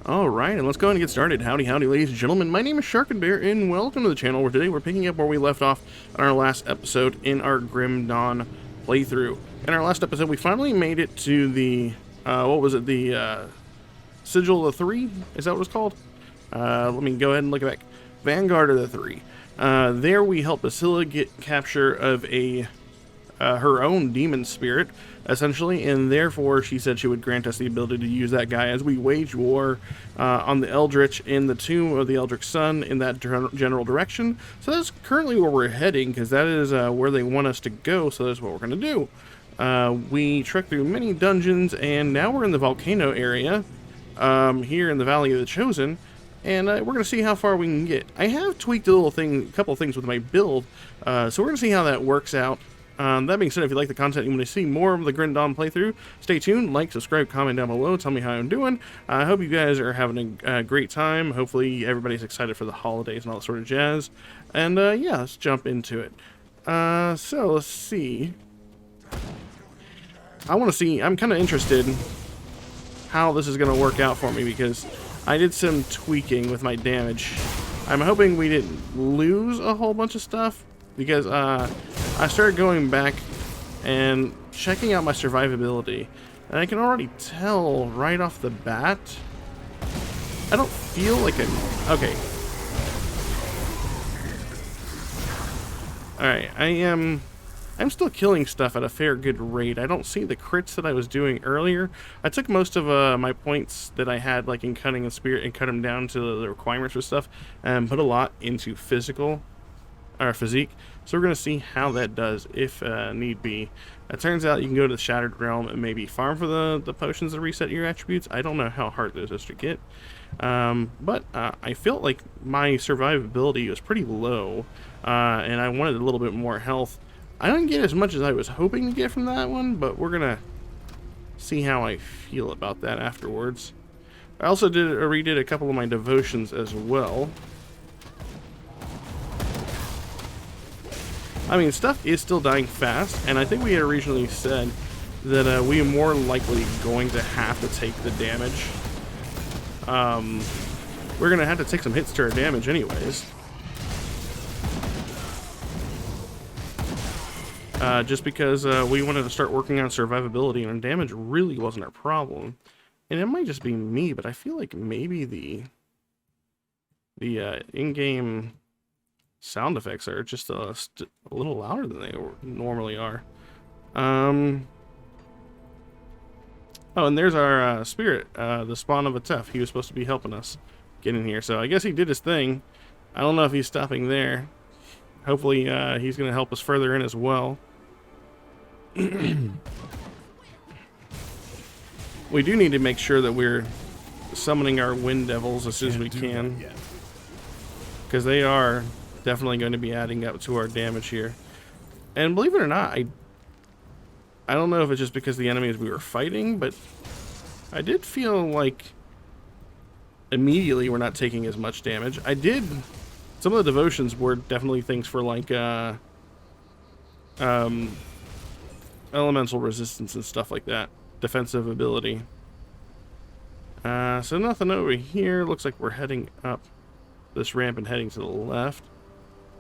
Alright, and let's go ahead and get started. Howdy, howdy, ladies and gentlemen. My name is Sharkinbear, and welcome to the channel, where today we're picking up where we left off on our last episode in our Grim Dawn playthrough. In our last episode, we finally made it to the, what was it, the, Sigil of the Three? Is that what it's called? Let me go ahead and look it back. Vanguard of the Three. There we helped Basila get capture of a her own demon spirit, essentially, and therefore she said she would grant us the ability to use that guy as we wage war on the Eldritch in the Tomb of the Eldritch Sun in that general direction. So that's currently where we're heading, because that is where they want us to go, so that's what we're going to do. We trekked through many dungeons, and now we're in the volcano area, here in the Valley of the Chosen, and we're going to see how far we can get. I have tweaked a couple of things with my build, so we're going to see how that works out. That being said, if you like the content and you want to see more of the Grim Dawn playthrough, stay tuned, like, subscribe, comment down below, tell me how I'm doing. I hope you guys are having a great time. Hopefully everybody's excited for the holidays and all that sort of jazz. And yeah, let's jump into it. So let's see. I'm kind of interested how this is going to work out for me, because I did some tweaking with my damage. I'm hoping we didn't lose a whole bunch of stuff, because I started going back and checking out my survivability, and I can already tell right off the bat, I don't feel like okay. Alright, I'm still killing stuff at a fair good rate. I don't see the crits that I was doing earlier. I took most of my points that I had, like in cutting and spirit, and cut them down to the requirements for stuff, and put a lot into physique. So we're going to see how that does, if need be. It turns out you can go to the Shattered Realm and maybe farm for the potions to reset your attributes. I don't know how hard those is to get. But I felt like my survivability was pretty low, and I wanted a little bit more health. I didn't get as much as I was hoping to get from that one, but we're going to see how I feel about that afterwards. I also redid a couple of my devotions as well. I mean, stuff is still dying fast, and I think we had originally said that we are more likely going to have to take the damage. We're going to have to take some hits to our damage anyways. Just because we wanted to start working on survivability, and damage really wasn't our problem. And it might just be me, but I feel like maybe the in-game sound effects are just a little louder than they normally are. Oh, and there's our spirit, the spawn of a Tef. He was supposed to be helping us get in here, so I guess he did his thing. I don't know if he's stopping there. Hopefully he's going to help us further in as well. We do need to make sure that we're summoning our wind devils as soon as we can, because they are definitely going to be adding up to our damage here. And believe it or not, I don't know if it's just because the enemies we were fighting, but I did feel like immediately we're not taking as much damage. Some of the devotions were definitely things for like elemental resistance and stuff like that, defensive ability. So nothing over here. Looks like we're heading up this ramp and heading to the left.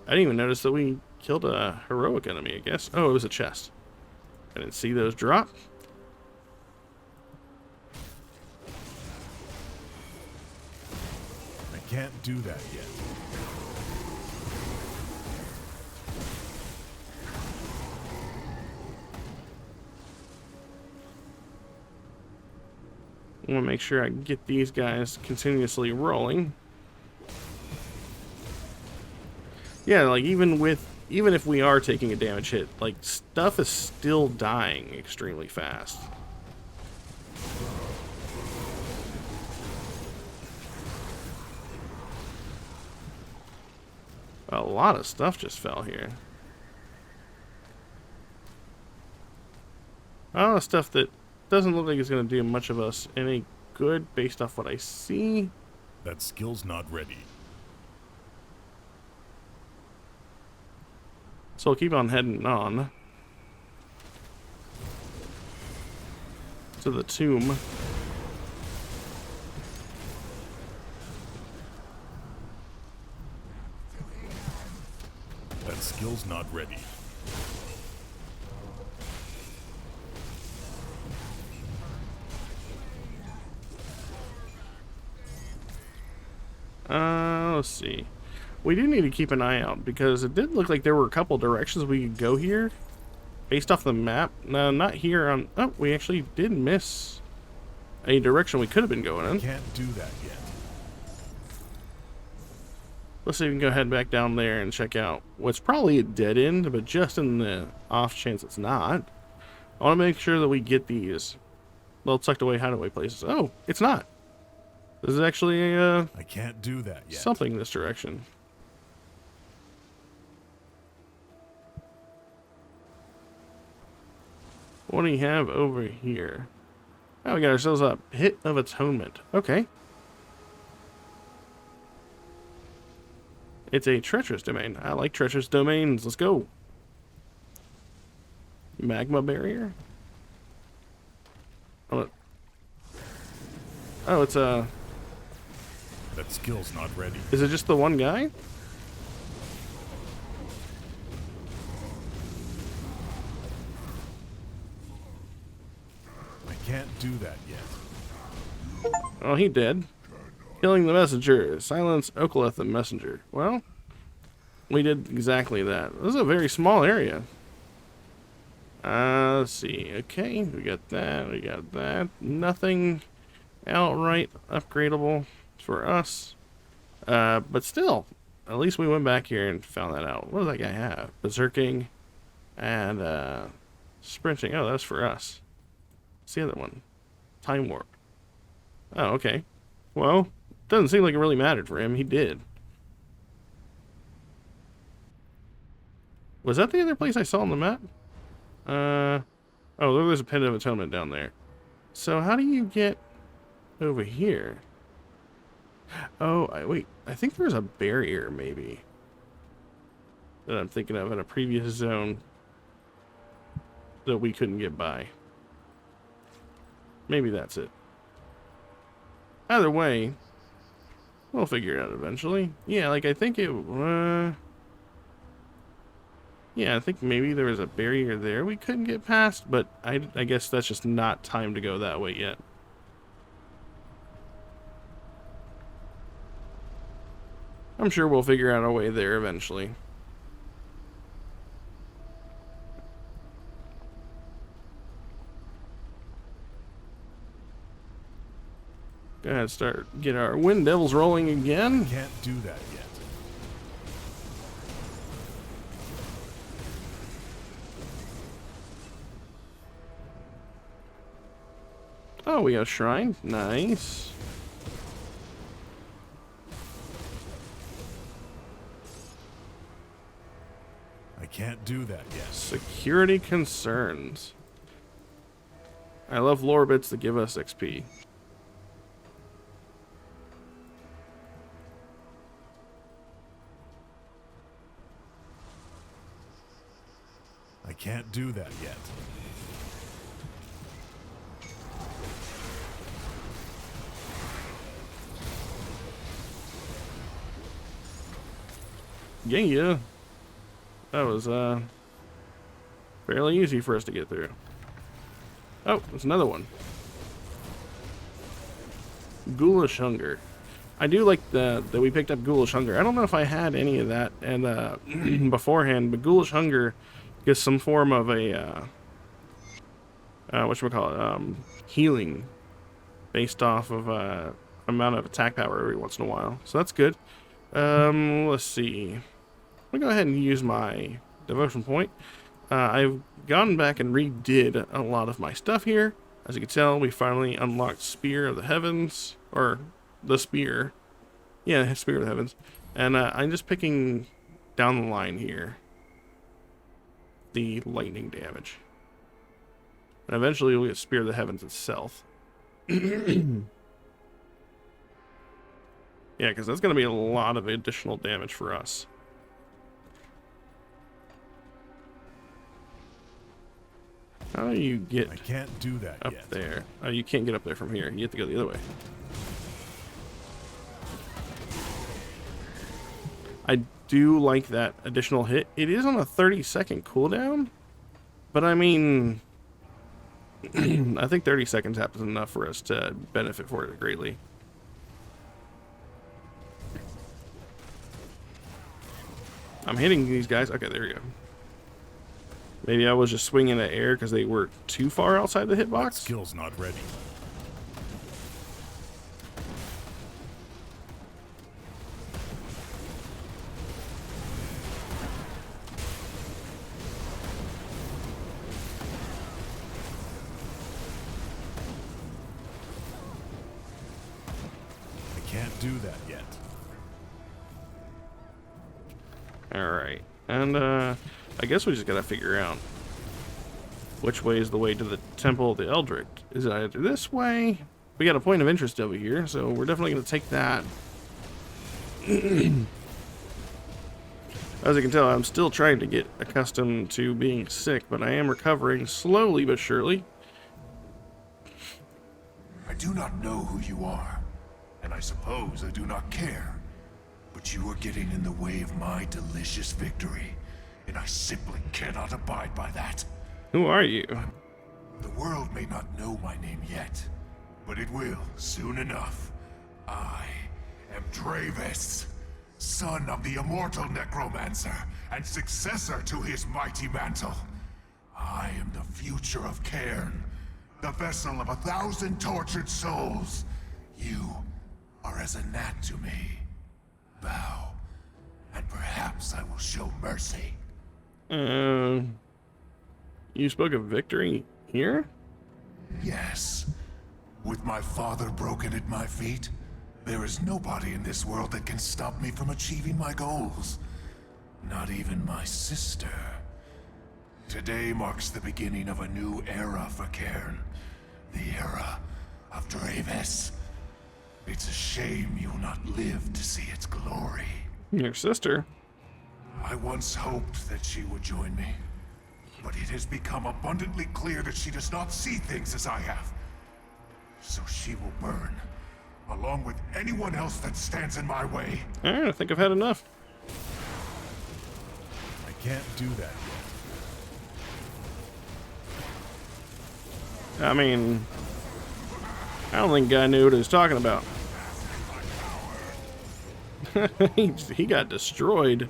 I didn't even notice that we killed a heroic enemy, I guess. Oh, it was a chest. I didn't see those drop. I can't do that yet. I want to make sure I get these guys continuously rolling. Yeah, like even if we are taking a damage hit, like stuff is still dying extremely fast. A lot of stuff just fell here. A lot of stuff that doesn't look like it's going to do much of us any good based off what I see. That skill's not ready. So we'll keep on heading on to the tomb. skill's not ready. Let's see. We do need to keep an eye out because it did look like there were a couple directions we could go here based off the map. No, not here on... Oh, we actually did miss a direction we could have been going in. Can't do that yet. Let's see if we can go head back down there and check out what's probably a dead end, but just in the off chance it's not, I want to make sure that we get these little tucked away hideaway places. Oh, it's not. This is actually a, I can't do that yet. something in this direction. What do you have over here? Oh, we got ourselves a Pit of Atonement. Okay. It's a treacherous domain. I like treacherous domains. Let's go. Magma barrier? Oh, it's a... That skill's not ready. Is it just the one guy? I can't do that yet. Oh, he did. Killing the messenger. Silence Okaleth the messenger. Well, we did exactly that. This is a very small area. Let's see. Okay, we got that. We got that. Nothing outright upgradable for us. But still, at least we went back here and found that out. What does that guy have? Berserking and sprinting. Oh, that's for us. What's the other one? Time warp. Oh, okay. Well, doesn't seem like it really mattered for him. He did. Was that the other place I saw on the map? Oh, there's a Pit of Atonement down there. So how do you get over here? Oh, wait. I think there's a barrier, maybe, that I'm thinking of in a previous zone that we couldn't get by. Maybe that's it. Either way, we'll figure it out eventually. Yeah, like I think it... yeah, I think maybe there was a barrier there we couldn't get past, but I guess that's just not time to go that way yet. I'm sure we'll figure out a way there eventually. Go ahead, get our wind devils rolling again. Can't do that yet. Oh, we got a shrine. Nice. I can't do that yet. Security concerns. I love lore bits that give us XP. I can't do that yet. Yeah. That was fairly easy for us to get through. Oh, there's another one. Ghoulish Hunger. I do like that we picked up Ghoulish Hunger. I don't know if I had any of that and beforehand, but Ghoulish Hunger gets some form of a whatchamacallit, healing based off of amount of attack power every once in a while. So that's good. Let's see. I'm gonna go ahead and use my devotion point. I've gone back and redid a lot of my stuff here. As you can tell, we finally unlocked Spear of the Heavens, or the Spear. Yeah, Spear of the Heavens. And I'm just picking down the line here the lightning damage. And eventually we'll get Spear of the Heavens itself. Yeah, because that's going to be a lot of additional damage for us. How do you get I can't do that up yet. there? Oh, you can't get up there from here. You have to go the other way. I do like that additional hit. It is on a 30-second cooldown, but I mean, I think 30 seconds happens enough for us to benefit for it greatly. I'm hitting these guys. Okay, there we go. Maybe I was just swinging the air because they were too far outside the hitbox. Skill's not ready. I can't do that yet. Alright, and I guess we just gotta figure out which way is the way to the Temple of the Eldritch. Is it either this way? We got a point of interest over here, so we're definitely gonna take that. As you can tell, I'm still trying to get accustomed to being sick, but I am recovering slowly but surely. I do not know who you are, and I suppose I do not care. But you are getting in the way of my delicious victory, and I simply cannot abide by that. Who are you? The world may not know my name yet, but it will soon enough. I am Dravis, son of the immortal necromancer and successor to his mighty mantle. I am the future of Cairn, the vessel of 1,000 tortured souls. You are as a gnat to me. Bow, and perhaps I will show mercy. You spoke of victory here? Yes. With my father broken at my feet, there is nobody in this world that can stop me from achieving my goals. Not even my sister. Today marks the beginning of a new era for Cairn. The era of Dravis. It's a shame you will not live to see its glory. Your sister? I once hoped that she would join me, but it has become abundantly clear that she does not see things as I have. So she will burn, along with anyone else that stands in my way. Alright, I think I've had enough. I can't do that yet. I mean, I don't think guy knew what he was talking about. He got destroyed.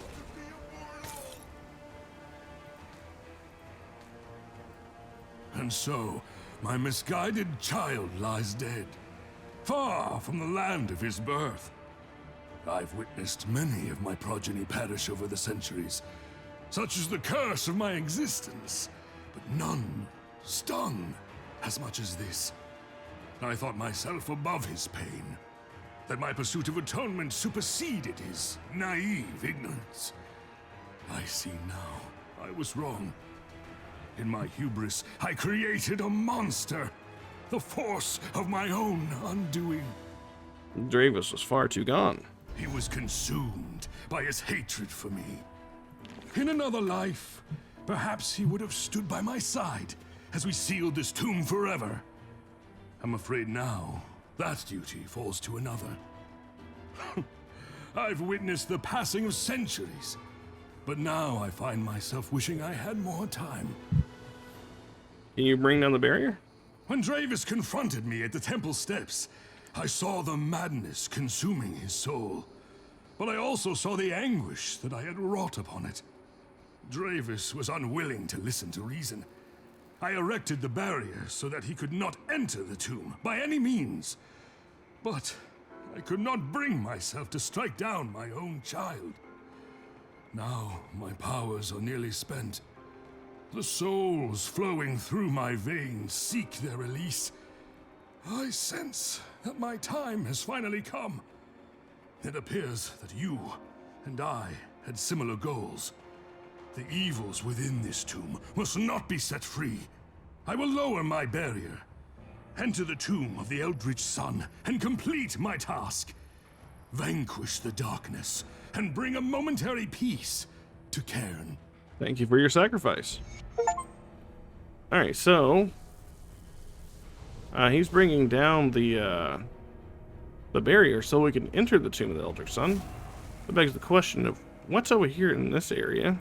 And so, my misguided child lies dead, far from the land of his birth. I've witnessed many of my progeny perish over the centuries, such as the curse of my existence, but none stung as much as this. I thought myself above his pain, that my pursuit of atonement superseded his naive ignorance. I see now, I was wrong. In my hubris, I created a monster, the force of my own undoing. Dravis was far too gone. He was consumed by his hatred for me. In another life, perhaps he would have stood by my side as we sealed this tomb forever. I'm afraid now, that duty falls to another. I've witnessed the passing of centuries, but now I find myself wishing I had more time. Can you bring down the barrier? When Dravis confronted me at the temple steps, I saw the madness consuming his soul, but I also saw the anguish that I had wrought upon it. Dravis was unwilling to listen to reason. I erected the barrier so that he could not enter the tomb by any means, but I could not bring myself to strike down my own child. Now my powers are nearly spent. The souls flowing through my veins seek their release. I sense that my time has finally come. It appears that you and I had similar goals. The evils within this tomb must not be set free. I will lower my barrier, enter the tomb of the Eldritch Sun, and complete my task. Vanquish the darkness, and bring a momentary peace to Cairn. Thank you for your sacrifice. Alright, so he's bringing down the barrier so we can enter the tomb of the Eldritch Sun. That begs the question of what's over here in this area?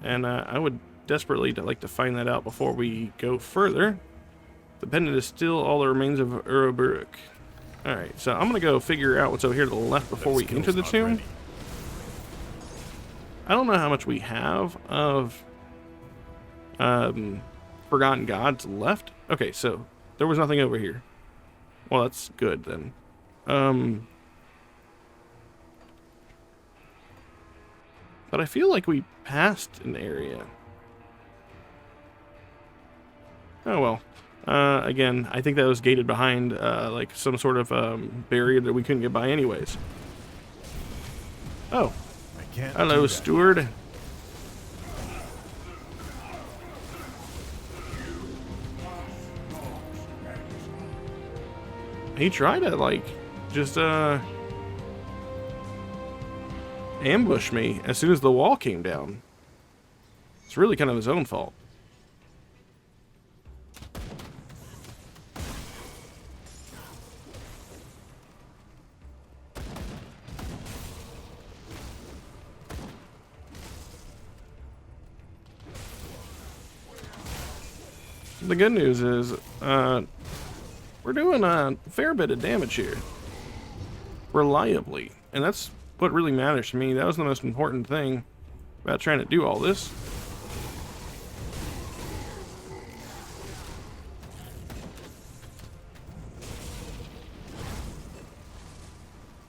And I would desperately like to find that out before we go further. The pendant is still all the remains of Urubrik. Alright, so I'm gonna go figure out what's over here to the left before we enter the tomb. Ready. I don't know how much we have of Forgotten Gods left. Okay, so there was nothing over here. Well, that's good then. But I feel like we passed an area. Oh well. Again, I think that was gated behind like some sort of barrier that we couldn't get by anyways. Oh. I can't Hello, do that. steward. He tried to, like, just, ambush me as soon as the wall came down. It's really kind of his own fault. The good news is, we're doing a fair bit of damage here. Reliably. And that's what really matters to me. That was the most important thing about trying to do all this.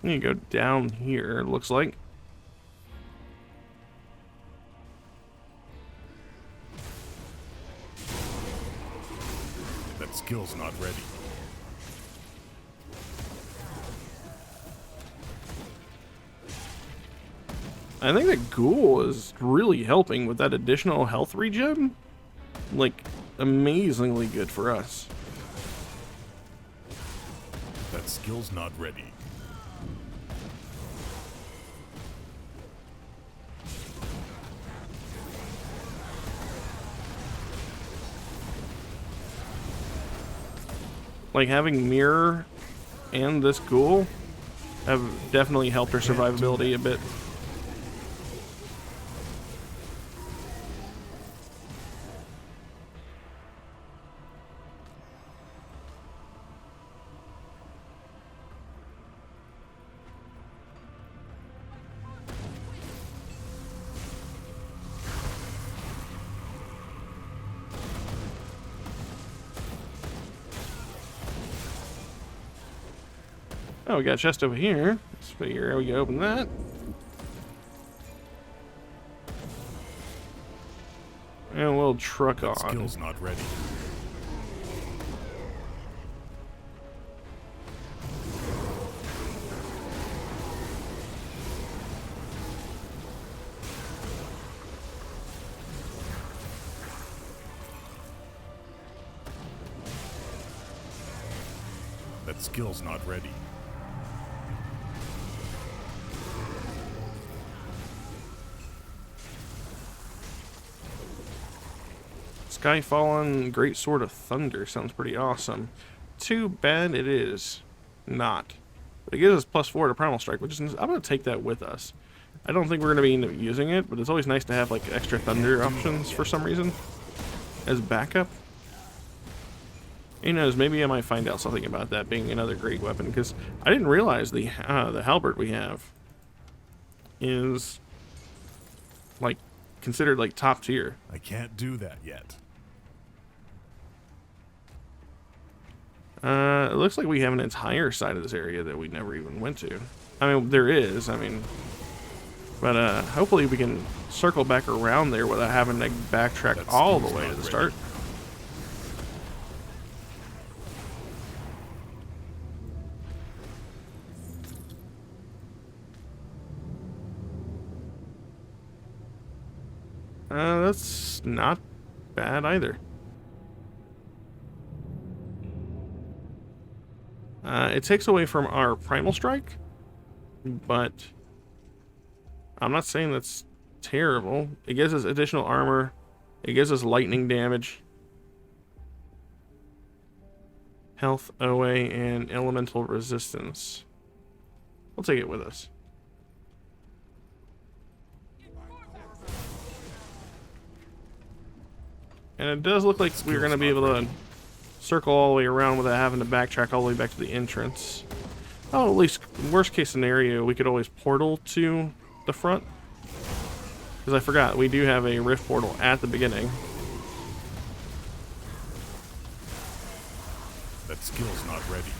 You go down here, it looks like. That skill's not ready. I think that ghoul is really helping with that additional health regen. Like, amazingly good for us. That skill's not ready. Like, having mirror and this ghoul have definitely helped our survivability a bit. Oh, we got a chest over here. Let's figure out we can open that. And we'll truck That on. skill's not ready. That skill's not ready. Skyfallen Great Sword of Thunder sounds pretty awesome. Too bad it is not. But it gives us +4 to Primal Strike, which is, I'm going to take that with us. I don't think we're going to be using it, but it's always nice to have like extra thunder options for some reason as backup. Who knows, maybe I might find out something about that being another great weapon, because I didn't realize the halberd we have is like considered like top tier. I can't do that yet. It looks like we have an entire side of this area that we never even went to. I mean, there is, but hopefully we can circle back around there without having to backtrack That all the skill's way to not the ready. start. That's not bad either. It takes away from our Primal Strike, but I'm not saying that's terrible. It gives us additional armor. It gives us lightning damage, health, OA, and elemental resistance. We'll take it with us. And it does look like we're going to be able to circle all the way around without having to backtrack all the way back to the entrance. Oh, at least worst case scenario, we could always portal to the front. Because I forgot, we do have a rift portal at the beginning. That skill's not ready.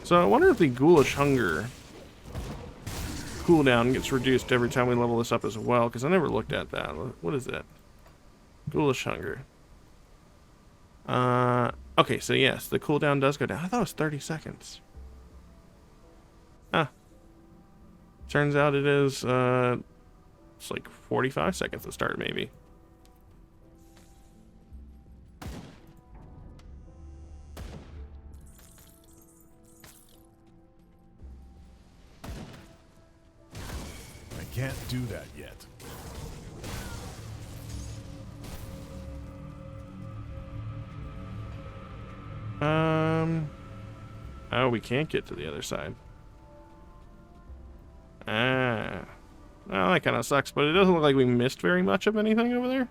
So I wonder if the ghoulish hunger cooldown gets reduced every time we level this up as well, because I never looked at that. What is that? Ghoulish hunger. Okay, so yes, the cooldown does go down. I thought it was 30 seconds. Ah. Turns out it is, it's like 45 seconds to start, maybe. I can't do that yet. Oh, we can't get to the other side. Ah. Well, that kind of sucks, but it doesn't look like we missed very much of anything over there.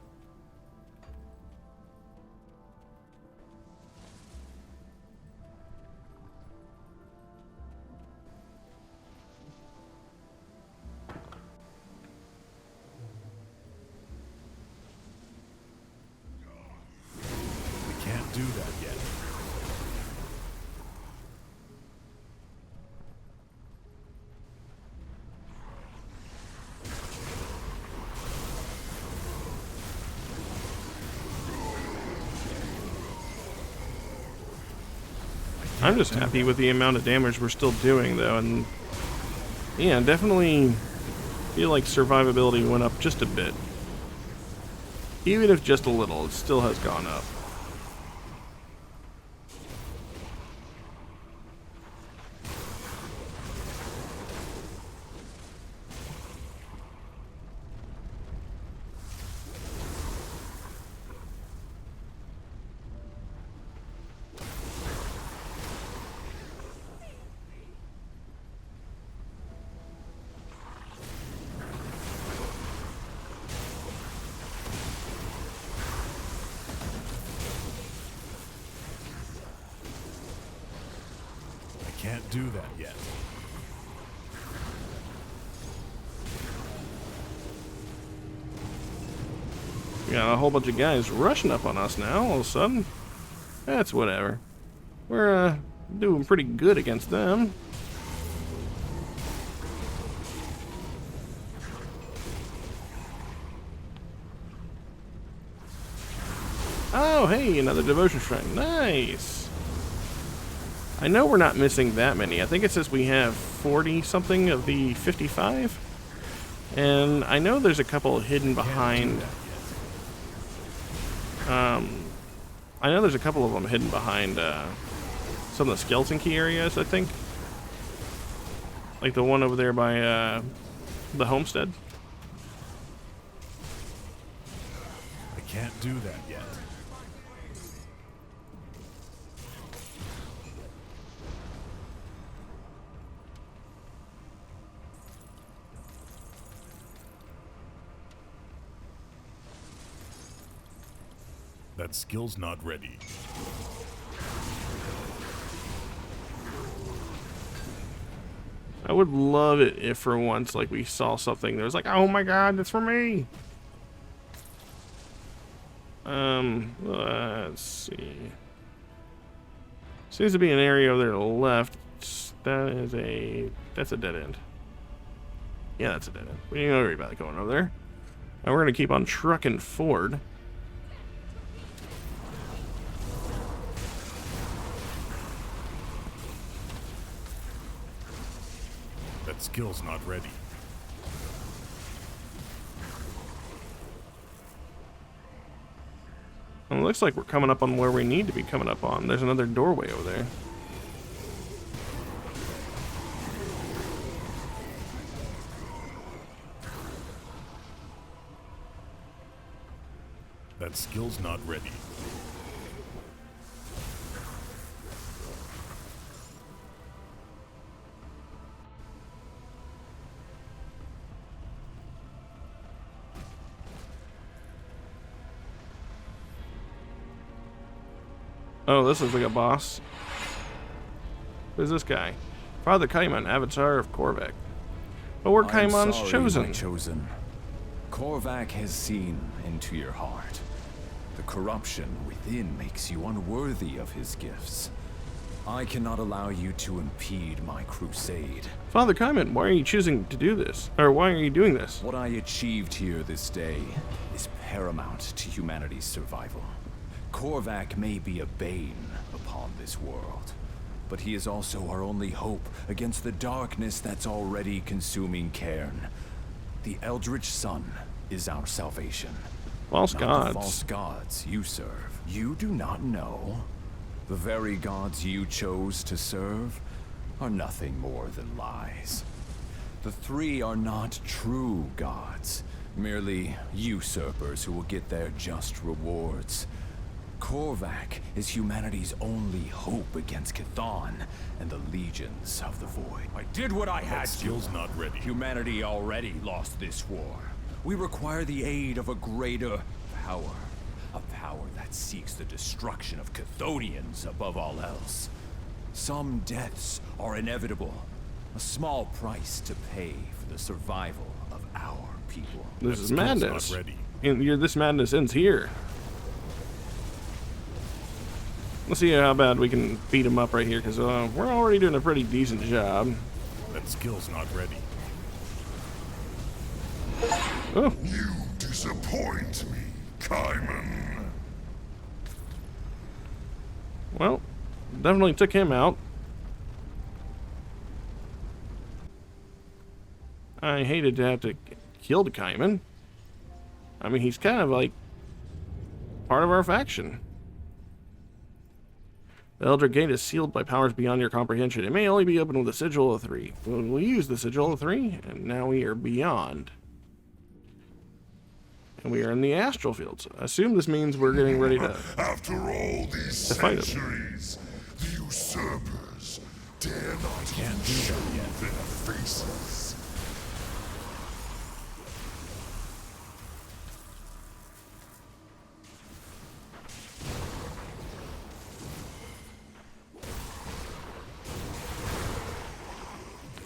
I can't do that yet. I'm just happy with the amount of damage we're still doing, though, and yeah, definitely feel like survivability went up just a bit. Even if just a little, it still has gone up. Can't do that yet. We got a whole bunch of guys rushing up on us now, all of a sudden. That's whatever. We're, doing pretty good against them. Oh, hey, another devotion shrine. Nice! I know we're not missing that many. I think it says we have 40-something of the 55. And I know there's a couple hidden behind... I know there's a couple of them hidden behind some of the skeleton key areas, I think. Like the one over there by the homestead. I can't do that yet. That skill's not ready. I would love it if for once, like, we saw something that was like, oh my god, that's for me! Let's see. Seems to be an area over there to the left. That's a dead end. Yeah, that's a dead end. We don't worry about it going over there. And we're gonna keep on trucking forward. That skill's not ready. Well, it looks like we're coming up on where we need to be coming up on. There's another doorway over there. That skill's not ready. Oh, this looks like a boss. Who's this guy? Father Kaiman, Avatar of Korvac. But we're Kaiman's chosen. chosen. Korvac has seen into your heart. The corruption within makes you unworthy of his gifts. I cannot allow you to impede my crusade. Father Kaiman, why are you choosing to do this? Or why are you doing this? What I achieved here this day is paramount to humanity's survival. Korvac may be a bane upon this world, but he is also our only hope against the darkness that's already consuming Cairn. The Eldritch Sun is our salvation. False Not gods. the false gods you serve. You do not know. The very gods you chose to serve are nothing more than lies. The three are not true gods, merely usurpers who will get their just rewards. Korvac is humanity's only hope against Chthon and the legions of the Void. I did what I had to. Skill's not ready. Humanity already lost this war. We require the aid of a greater power. A power that seeks the destruction of Chthonians above all else. Some deaths are inevitable. A small price to pay for the survival of our people. This is Skill's madness. not ready. And this madness ends here. Let's see how bad we can beat him up right here, because we're already doing a pretty decent job. That skill's not ready. Oh, You disappoint me, Kaiman. well, definitely took him out. I hated to have to kill the Kaiman. I mean, he's kind of like part of our faction. The Elder Gate is sealed by powers beyond your comprehension. It may only be opened with a sigil of 3. We use the sigil of 3, and now we are beyond. And we are in the astral fields. I assume this means we're getting ready to... After all these To fight him. centuries, the usurpers dare not even show their faces.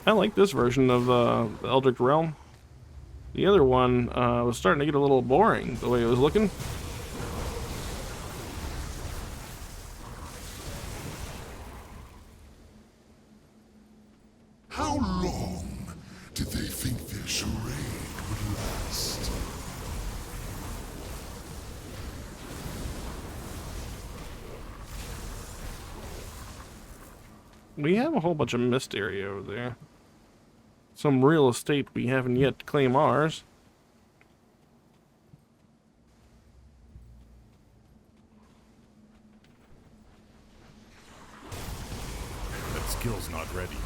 I like this version of the Eldritch Realm. The other one was starting to get a little boring, the way it was looking. How long did they think their charade would last? We have a whole bunch of mist area over there. Some real estate we haven't yet to claim ours. That skill's not ready.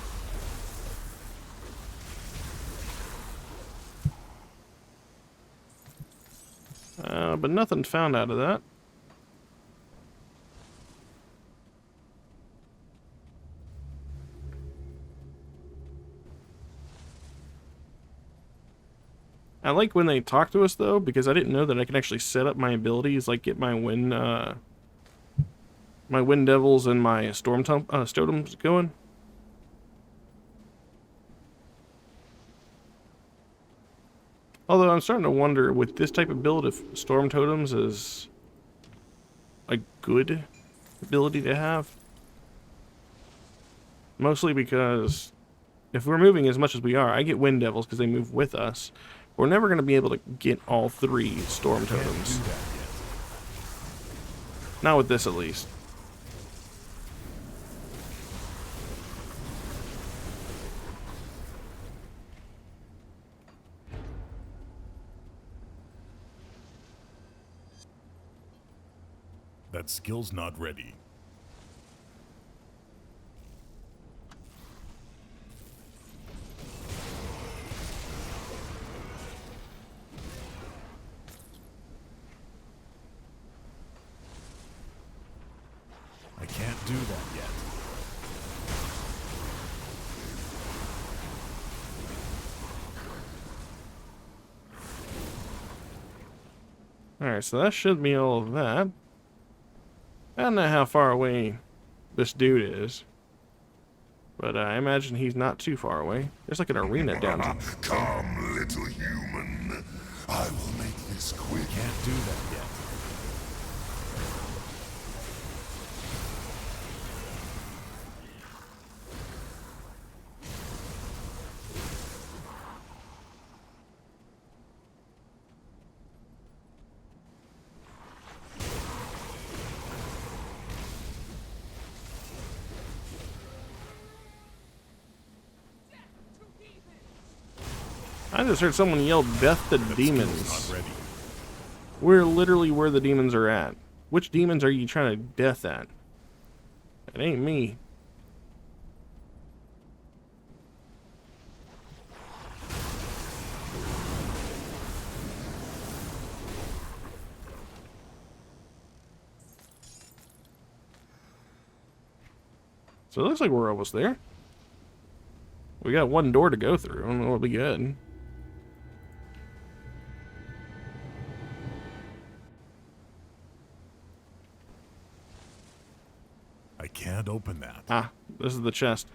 But nothing found out of that. I like when they talk to us, though, because I didn't know that I can actually set up my abilities, like get my wind devils and my totems going. Although I'm starting to wonder, with this type of build, if storm totems is a good ability to have. Mostly because if we're moving as much as we are, I get wind devils because they move with us. We're never going to be able to get all 3 storm totems. Do that yet. Not with this, at least. That skill's not ready. I can't do that yet. Alright, so that should be all of that. I don't know how far away this dude is, but I imagine he's not too far away. There's like an arena down here. Come, little human. I will make this quick. Can't do that yet. I just heard someone yell death to That demons. skill's not ready. We're literally where the demons are at. Which demons are you trying to death at? It ain't me. So it looks like we're almost there. We got one door to go through. I don't know what'll be good. I can't open that. Ah, this is the chest.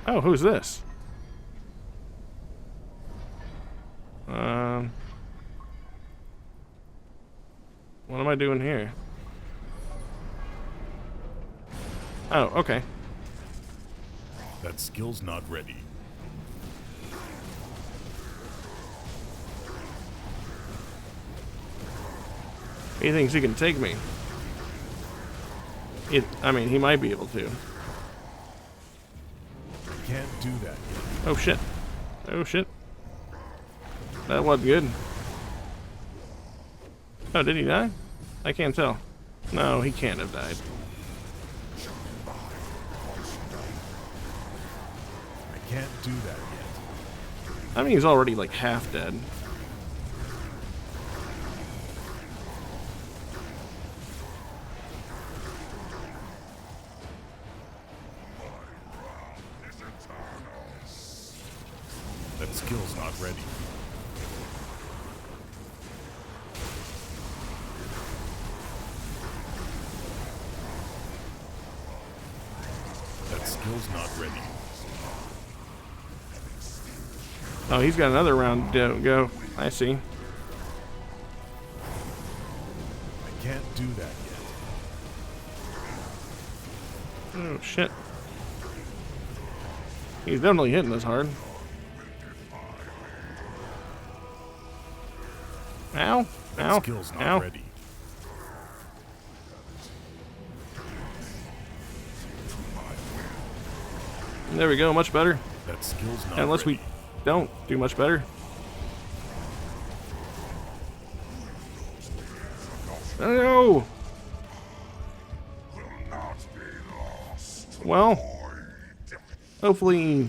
Oh, who's this? What am I doing here? Oh, okay. That skill's not ready. He thinks he can take me. I mean, he might be able to. Can't do that yet. Oh shit. Oh shit. That wasn't good. Oh, did he die? I can't tell. No, he can't have died. I can't do that yet. I mean, he's already like half dead. That skill's not ready. That skill's not ready. Oh, he's got another round to go. I see. I can't do that yet. Oh shit. He's definitely hitting us hard. Ow. That Ow. skill's not Ow. ready. There we go, much better. That skill's not Unless ready. we don't do much better. Oh! Well, hopefully,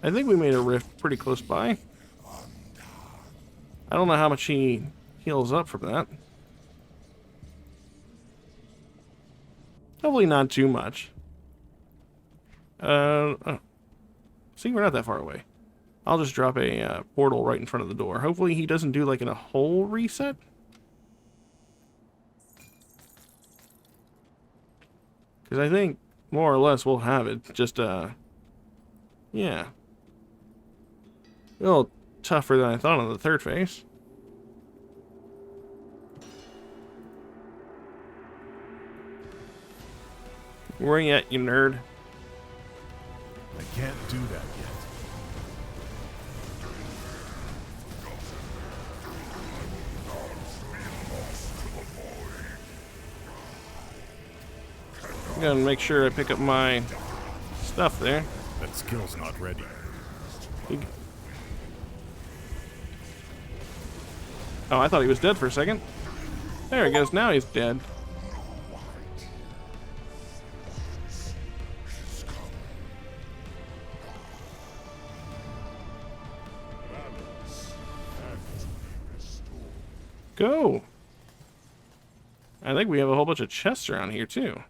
I think we made a rift pretty close by. I don't know how much he heals up from that. Hopefully not too much. Oh. See, we're not that far away. I'll just drop a portal right in front of the door. Hopefully he doesn't do like a whole reset. Because I think more or less we'll have it. Just, yeah. A little tougher than I thought on the third phase. Where you at, you nerd? I can't do that yet. I'm gonna make sure I pick up my stuff there. That skill's not ready. Oh, I thought he was dead for a second. There he goes. Now he's dead. Go. I think we have a whole bunch of chests around here too.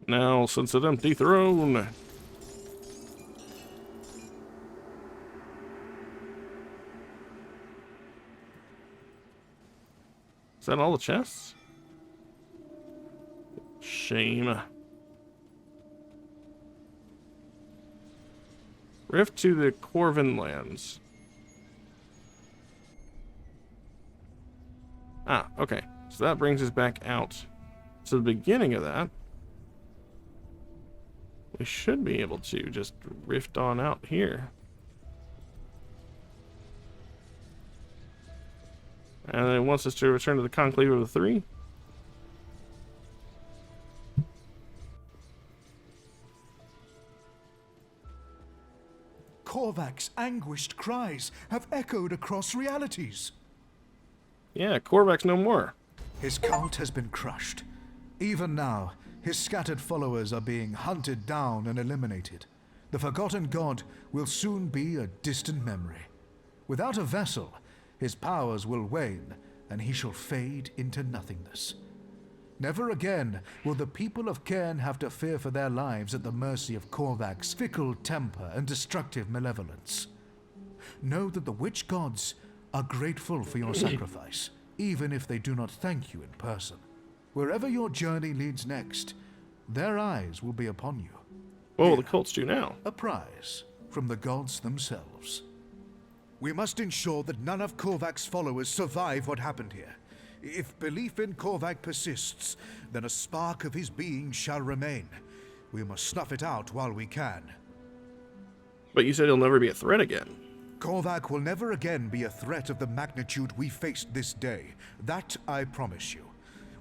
Now, since an empty throne. Is that all the chests? Shame. Rift to the Corvin lands. Ah, okay. So that brings us back out to the beginning of that. We should be able to just rift on out here. And it wants us to return to the Conclave of the Three. Korvac's anguished cries have echoed across realities. Yeah, Korvac's no more. His cult has been crushed. Even now, his scattered followers are being hunted down and eliminated. The forgotten god will soon be a distant memory. Without a vessel, his powers will wane, and he shall fade into nothingness. Never again will the people of Cairn have to fear for their lives at the mercy of Korvac's fickle temper and destructive malevolence. Know that the witch gods are grateful for your sacrifice, even if they do not thank you in person. Wherever your journey leads next, their eyes will be upon you. What will the cults do now? A prize from the gods themselves. We must ensure that none of Korvac's followers survive what happened here. If belief in Korvac persists, then a spark of his being shall remain. We must snuff it out while we can. But you said he'll never be a threat again. Korvac will never again be a threat of the magnitude we faced this day. That I promise you.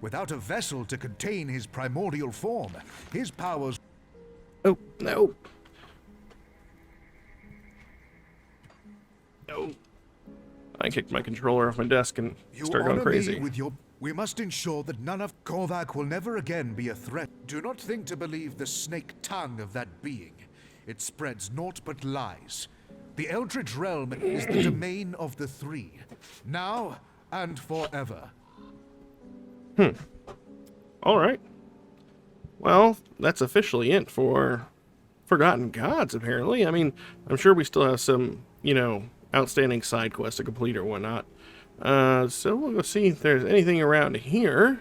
Without a vessel to contain his primordial form, his powers... Oh, no. No. I kicked my controller off my desk and started going crazy. We must ensure that none of Korvac will never again be a threat. Do not think to believe the snake tongue of that being. It spreads naught but lies. The Eldritch Realm is the domain of the Three, now and forever. All right. Well, that's officially it for Forgotten Gods, apparently. I mean, I'm sure we still have some, outstanding side quests to complete or whatnot. So we'll go see if there's anything around here.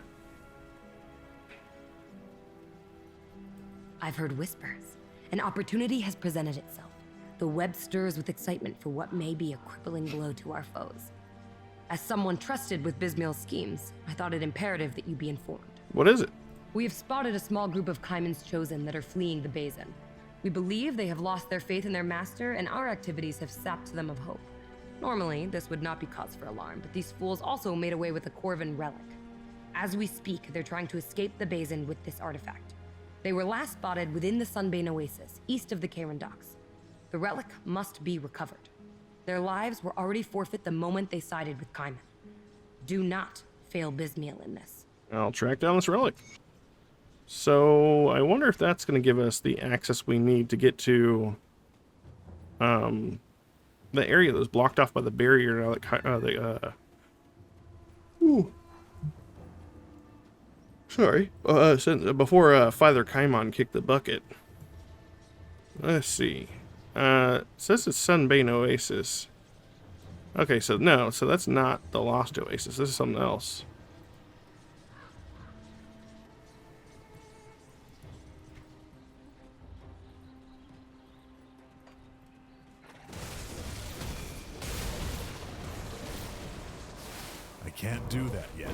I've heard whispers. An opportunity has presented itself. The web stirs with excitement for what may be a crippling blow to our foes. As someone trusted with Bismail's schemes, I thought it imperative that you be informed. What is it? We have spotted a small group of Kaiman's Chosen that are fleeing the Basin. We believe they have lost their faith in their master, and our activities have sapped them of hope. Normally, this would not be cause for alarm, but these fools also made away with a Corvin relic. As we speak, they're trying to escape the Basin with this artifact. They were last spotted within the Sunbane Oasis, east of the Karen docks. The relic must be recovered. Their lives were already forfeit the moment they sided with Kaiman. Do not fail Bismail in this. I'll track down this relic. So, I wonder if that's going to give us the access we need to get to the area that was blocked off by the barrier now that before Father Kaimon kicked the bucket. Let's see. It says it's Sunbane Oasis. Okay, so that's not the Lost Oasis. This is something else. I can't do that yet.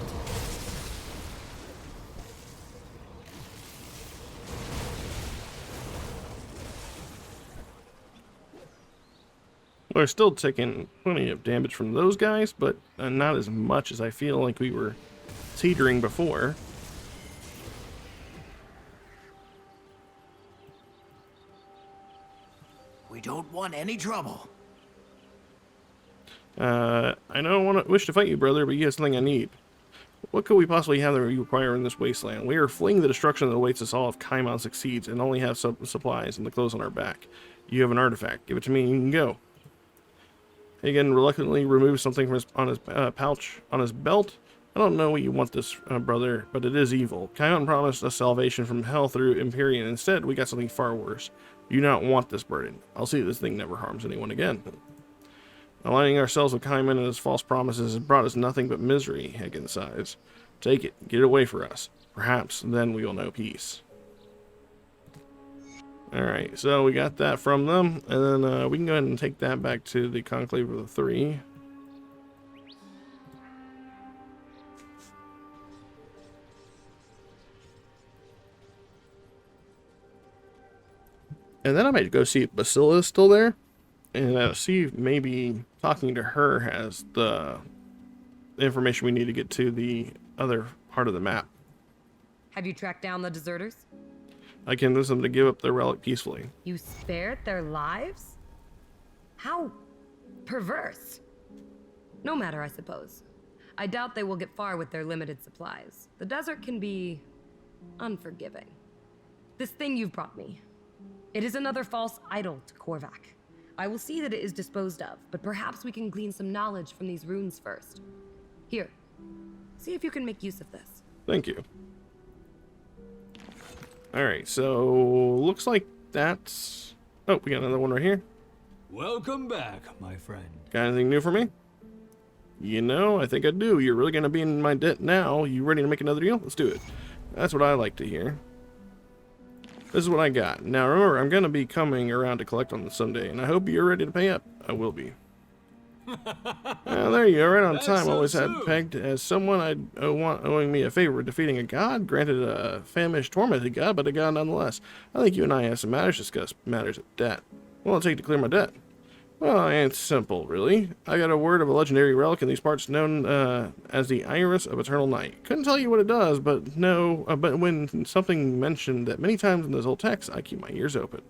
We're still taking plenty of damage from those guys, but not as much as I feel like we were teetering before. We don't want any trouble. I don't wish to fight you, brother, but you have something I need. What could we possibly have that we require in this wasteland? We are fleeing the destruction that awaits us all if Kaimon succeeds, and only have supplies and the clothes on our back. You have an artifact. Give it to me and you can go. Hagen reluctantly removes something from his pouch on his belt. I don't know what you want this, brother, but it is evil. Kaion promised us salvation from hell through Empyrean. Instead, we got something far worse. You do not want this burden. I'll see this thing never harms anyone again. Aligning ourselves with Kaiman and his false promises has brought us nothing but misery, Hagen sighs. Take it. Get it away from us. Perhaps then we will know peace. Alright, so we got that from them, and then we can go ahead and take that back to the Conclave of the Three. And then I might go see if Basila is still there, and see if maybe talking to her has the information we need to get to the other part of the map. Have you tracked down the deserters? I convince them to give up their relic peacefully. You spared their lives? How perverse. No matter, I suppose. I doubt they will get far with their limited supplies. The desert can be unforgiving. This thing you've brought me, it is another false idol to Korvac. I will see that it is disposed of, but perhaps we can glean some knowledge from these runes first. Here, see if you can make use of this. Thank you. Alright, so looks like that's... Oh, we got another one right here. Welcome back, my friend. Got anything new for me? You know, I think I do. You're really going to be in my debt now. You ready to make another deal? Let's do it. That's what I like to hear. This is what I got. Now remember, I'm going to be coming around to collect on this someday, and I hope you're ready to pay up. I will be. There you go, right on time. Always had pegged as someone owing me a favor, defeating a god, granted a famished, tormented god, but a god nonetheless. I think you and I have some matters to discuss, matters of debt. What will it take to clear my debt? Well, it's simple, really. I got a word of a legendary relic in these parts known as the Iris of Eternal Night. Couldn't tell you what it does, but but when something mentioned that many times in this old text, I keep my ears open.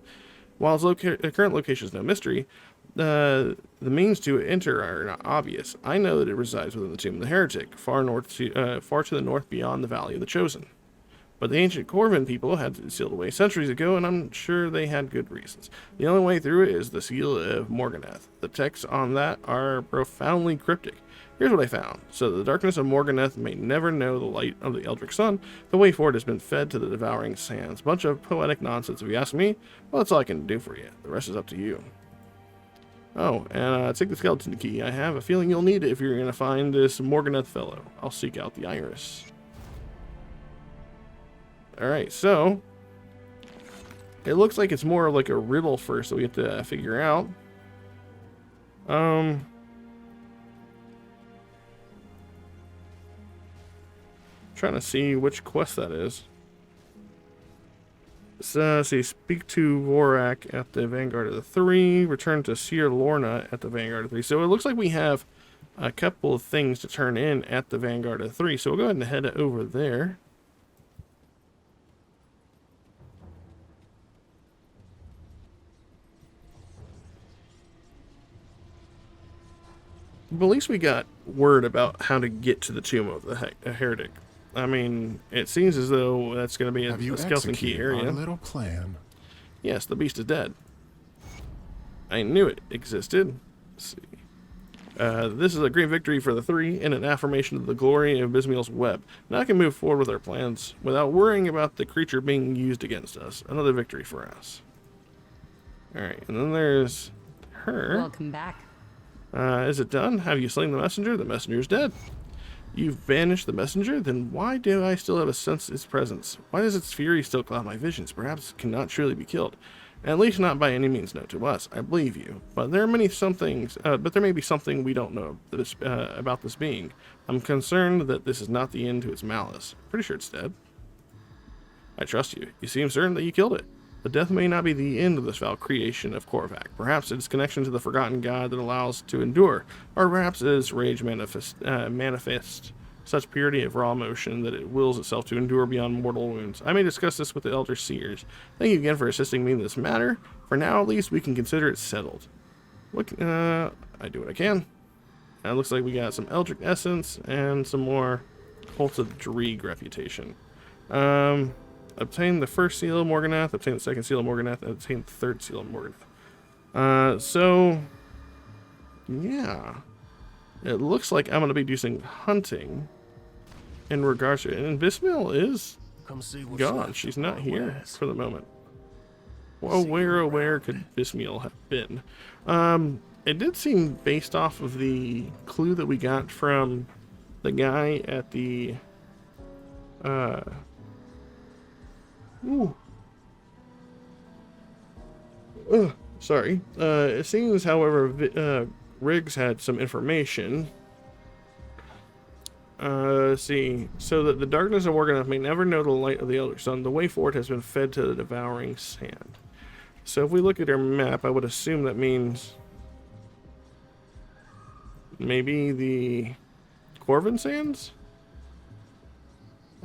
While its current location is no mystery, the means to enter are not obvious. I know that it resides within the Tomb of the Heretic, far to the north beyond the Valley of the Chosen. But the ancient Corvin people had it sealed away centuries ago, and I'm sure they had good reasons. The only way through it is the Seal of Morganeth. The texts on that are profoundly cryptic. Here's what I found. So the darkness of Morganeth may never know the light of the Eldritch Sun. The way forward has been fed to the devouring sands. Bunch of poetic nonsense, if you ask me. Well, that's all I can do for you. The rest is up to you. Oh, and take the skeleton key. I have a feeling you'll need it if you're going to find this Morganeth fellow. I'll seek out the Iris. Alright, so it looks like it's more like a riddle first that we have to figure out. Trying to see which quest that is. So, see, speak to Vorak at the Vanguard of the Three, return to Seer Lorna at the Vanguard of the Three. So it looks like we have a couple of things to turn in at the Vanguard of the Three. So we'll go ahead and head over there. But at least we got word about how to get to the Tomb of the Heretic. I mean, it seems as though that's going to be a skeleton key area. Our little plan? Yes, the beast is dead. I knew it existed. Let's see. This is a great victory for the Three and an affirmation of the glory of Bismiel's web. Now I can move forward with our plans without worrying about the creature being used against us. Another victory for us. Alright, and then there's her. Welcome back. Is it done? Have you slain the messenger? The messenger is dead. You've banished the messenger? Then why do I still have a sense of its presence? Why does its fury still cloud my visions? Perhaps it cannot truly be killed. At least not by any means known to us. I believe you. But there are many but there may be something we don't know about this being. I'm concerned that this is not the end to its malice. Pretty sure it's dead. I trust you. You seem certain that you killed it. The death may not be the end of this foul creation of Korvac. Perhaps its connection to the forgotten god that allows to endure, or perhaps its rage manifests such purity of raw emotion that it wills itself to endure beyond mortal wounds. I may discuss this with the Elder Seers. Thank you again for assisting me in this matter. For now, at least, we can consider it settled. I do what I can. It looks like we got some Eldritch Essence and some more Cult of Dreeg reputation. Obtain the first seal of Morganeth, obtain the second seal of Morganeth, and obtain the third seal of Morganeth. So, yeah. It looks like I'm going to be doing hunting. in regards to it. And Bismil is Come see what's gone. left She's of not our here wares. for the moment. Well, where could Bismil have been? It did seem, based off of the clue that we got from the guy at the sorry. It seems, however, Riggs had some information. Let's see. So that the darkness of Morganoth may never know the light of the Elder Sun. The way forward has been fed to the devouring sand. So if we look at our map, I would assume that means maybe the Corvin Sands?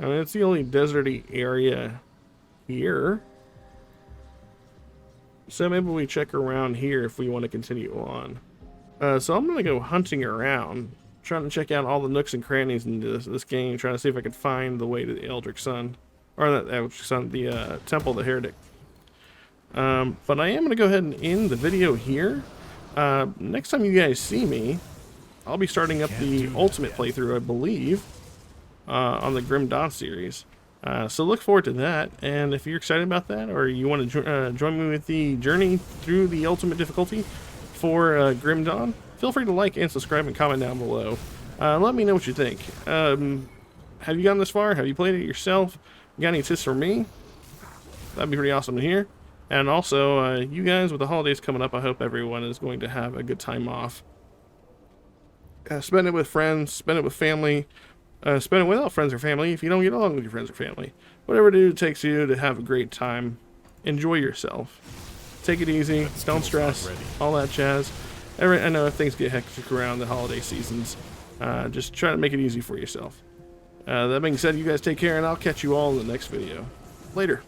I mean, it's the only deserty area here. So maybe we check around here if we want to continue on. So I'm going to go hunting around, trying to check out all the nooks and crannies in this game, trying to see if I can find the way to the Eldritch Sun. Or not the Eldritch Sun, the Temple of the Heretic. But I am going to go ahead and end the video here. Next time you guys see me, I'll be starting up the Ultimate playthrough, I believe, on the Grim Dawn series. So look forward to that, and if you're excited about that, or you want to join me with the journey through the Ultimate difficulty for Grim Dawn, feel free to like and subscribe and comment down below. Let me know what you think. Have you gone this far? Have you played it yourself? You got any tips for me? That'd be pretty awesome to hear. And also, you guys, with the holidays coming up, I hope everyone is going to have a good time off. Spend it with friends, spend it with family, spend it without friends or family if you don't get along with your friends or family. Whatever it takes you to have a great time, enjoy yourself. Take it easy, don't stress, all that jazz. I know things get hectic around the holiday seasons. Just try to make it easy for yourself. That being said, you guys take care, and I'll catch you all in the next video. Later.